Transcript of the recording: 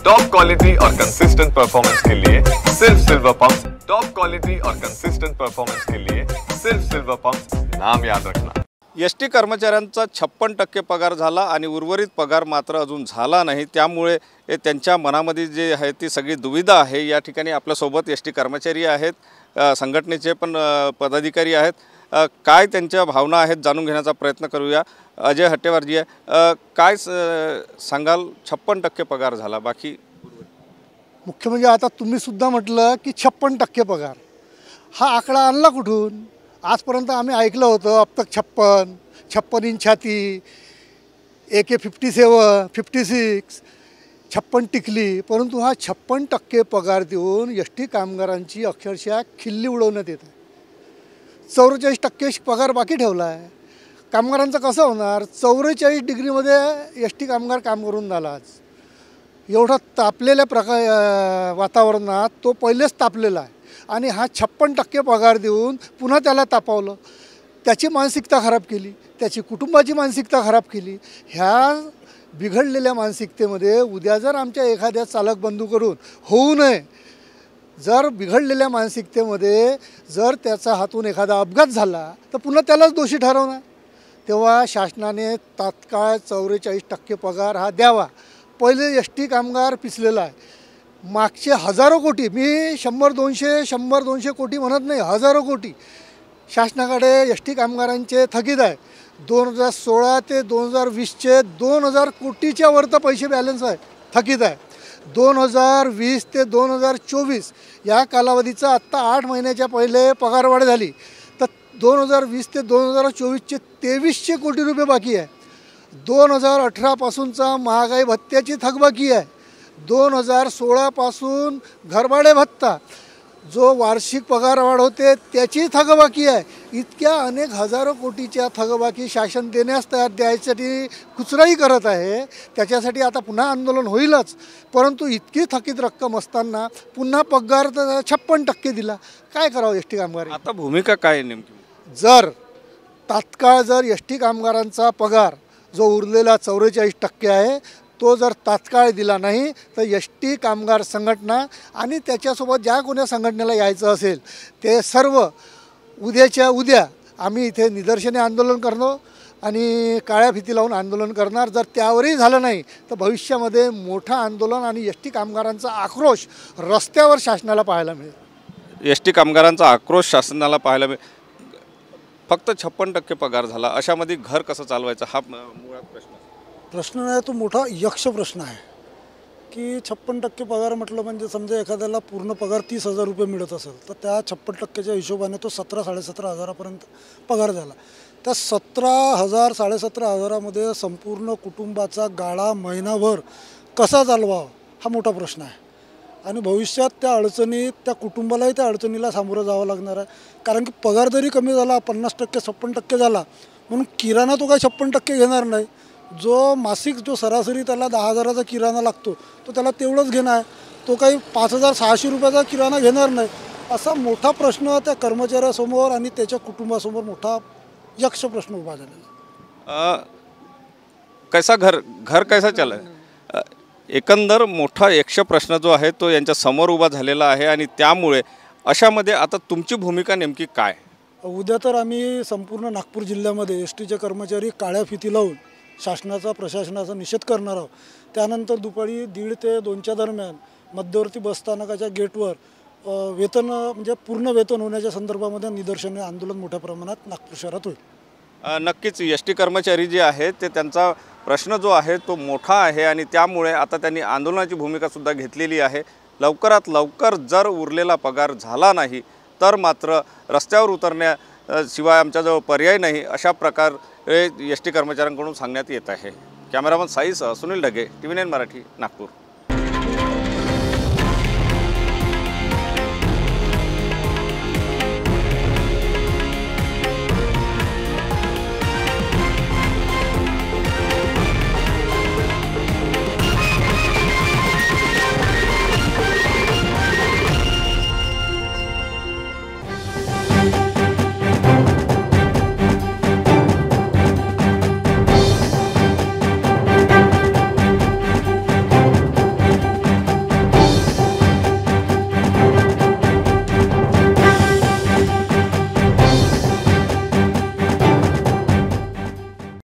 Top quality और consistent performance के लिए सिर्फ सिल्वर पंप। टॉप क्वालिटी और कंसिस्टेंट परफॉर्मेंस के लिए सिर्फ सिल्वर पंप, नाम याद रखना। एसटी कर्मचाऱ्यांचा 56% पगार झाला आणि उर्वरित पगार मात्र अजून झाला नाही। त्यामुळे त्यांच्या मनामध्ये जे आहे ती सगळी दुविधा आहे। या ठिकाणी आपल्यासोबत एसटी कर्मचारी आहेत, संघटनेचे पण पदाधिकारी आहेत। काय त्यांच्या भावना आहेत जाणून घेण्याचा प्रयत्न करूया। अजय हट्टेवारजी आहे, काय सांगाल? 56% पगार झाला, बाकी मुख्य म्हणजे आता तुम्ही सुद्धा म्हटलं की 56% पगार, हा आकडा आणला कुठून? आजपर्यंत आम्ही ऐकलं होतं अब तक 56 इंच छाती, AK-57, 56, 56 टिकली, परंतु हा 56% पगार देऊन एसटी कामगारांची अक्षरशः खिल्ली उडवण्यात येते। 44% पगार बाकी ठेवला आहे। कामगारांचं कसं होणार? 44 डिग्रीमध्ये एसटी कामगार काम करून झाला। आज एवढा तापलेल्या वातावरणात तो पहिलेच तापलेला आहे आणि हा 56% पगार देऊन पुन्हा त्याला तापवलं, त्याची मानसिकता खराब केली, त्याची कुटुंबाची मानसिकता खराब केली। ह्या बिघडलेल्या मानसिकतेमध्ये उद्या जर आमच्या एखाद्या चालक बंधूकडून होऊ नये, जर बिघडलेल्या मानसिकतेमध्ये जर त्याचा हातून एखादा अपघात झाला तर पुन्हा त्यालाच दोषी ठरवणार। तेव्हा शासनाने तात्काळ 44% पगार हा द्यावा। पहिले एसटी कामगार पिचलेला आहे, मागचे हजारो कोटी, मी 100-200 कोटी म्हणत नाही, हजारो कोटी शासनाकडे एसटी कामगारांचे थकीत आहे। 2016 ते 2020चे 2000 कोटीच्या वरती पैसे बॅलन्स आहे, थकीत आहे। 2020 ते 2024 या कालावधीचा आत्ता 8 महिन्याच्या पहिले पगारवाढ झाली तर 2020 ते 2024चे 2300 कोटी रुपये बाकी आहे। 2018 पासूनचा महागाई भत्त्याची थकबाकी आहे। 2016 पासून घरभाडे भत्ता जो वार्षिक पगारवाढ होते त्याची थकबाकी आहे। इतक्या अनेक हजारो कोटीच्या थकबाकी शासन द्यायसाठी कुचराई करत आहे। त्याच्यासाठी आता पुन्हा आंदोलन होईलच, परंतु इतकी थकीत रक्कम असताना पुन्हा पगार 56% दिला, काय करावं एसटी कामगार? आता भूमिका काय नेमकी? जर तात्काळ जर एसटी कामगारांचा पगार जो उरलेला 44% आहे तो जर तात्काळ दिला नाही तर एसटी कामगार संघटना आणि त्याच्यासोबत ज्या कोण्या संघटनेला यायचं असेल ते सर्व उद्याच्या उद्या आम्ही इथे निदर्शने आंदोलन करणार आणि काळ्या फिती लावून आंदोलन करणार। जर त्यावरही झालं नाही तर भविष्यामध्ये मोठं आंदोलन आणि एसटी कामगारांचा आक्रोश रस्त्यावर शासनाला पाहायला मिळेल। एसटी कामगारांचा आक्रोश शासनाला पाहायला मिळेल। फक्त 56% पगार झाला, अशामध्ये घर कसं चालवायचं हा मुळात प्रश्न नाही, तो मोठा यक्ष प्रश्न आहे की 56% पगार म्हटलं म्हणजे समजा एखाद्याला पूर्ण पगार 30,000 रुपये मिळत असेल तर त्या 56%च्या हिशोबाने तो 17-17.5 हजारापर्यंत पगार झाला। त्या 17,000 17,500मध्ये संपूर्ण कुटुंबाचा गाळा महिनाभर कसा चालवावा हा मोठा प्रश्न आहे आणि भविष्यात त्या अडचणीत त्या कुटुंबालाही त्या अडचणीला सामोरं जावं लागणार आहे। कारण की पगार जरी कमी झाला, 50% 56% झाला, म्हणून किराणा तो काय 56% घेणार नाही। जो मासिक जो सरासरी त्याला 10,000चा किराणा लागतो तो त्याला तेवढंच घेणार आहे, तो काही 5,600 रुपयाचा किराणा घेणार नाही। असा मोठा प्रश्न त्या कर्मचाऱ्यासमोर आणि त्याच्या कुटुंबासमोर मोठा यक्ष प्रश्न उभा झालेला। कैसा घर कैसा चला है, एकंदर मोठा यक्ष प्रश्न जो आहे तो यांच्या समोर उभा झालेला आहे आणि त्यामुळे अशामध्ये आता तुमची भूमिका नेमकी काय? उद्या तर आम्ही संपूर्ण नागपूर जिल्ह्यामध्ये एसटीचे कर्मचारी काळ्या फिती लावून शासनाचा प्रशासनाचा निषेध करणार आहोत। त्यानंतर दुपारी 1:30 ते 2च्या दरम्यान मध्यवर्ती बसस्थानकाच्या गेटवर वेतन म्हणजे पूर्ण वेतन होण्याच्या संदर्भामध्ये निदर्शने आंदोलन मोठ्या प्रमाणात नागपूर शहरात होईल। नक्कीच एसटी कर्मचारी जे आहेत ते त्यांचा प्रश्न जो आहे तो मोठा आहे आणि त्यामुळे आता त्यांनी आंदोलनाची भूमिकासुद्धा घेतलेली आहे। लवकरात लवकर जर उरलेला पगार झाला नाही तर मात्र रस्त्यावर उतरण्याशिवाय आमच्याजवळ पर्याय नाही, अशा प्रकारे एसटी कर्मचाऱ्यांकडून सांगण्यात येत आहे। कॅमेरामन साईसह सुनील ढगे, TV9 मराठी, नागपूर।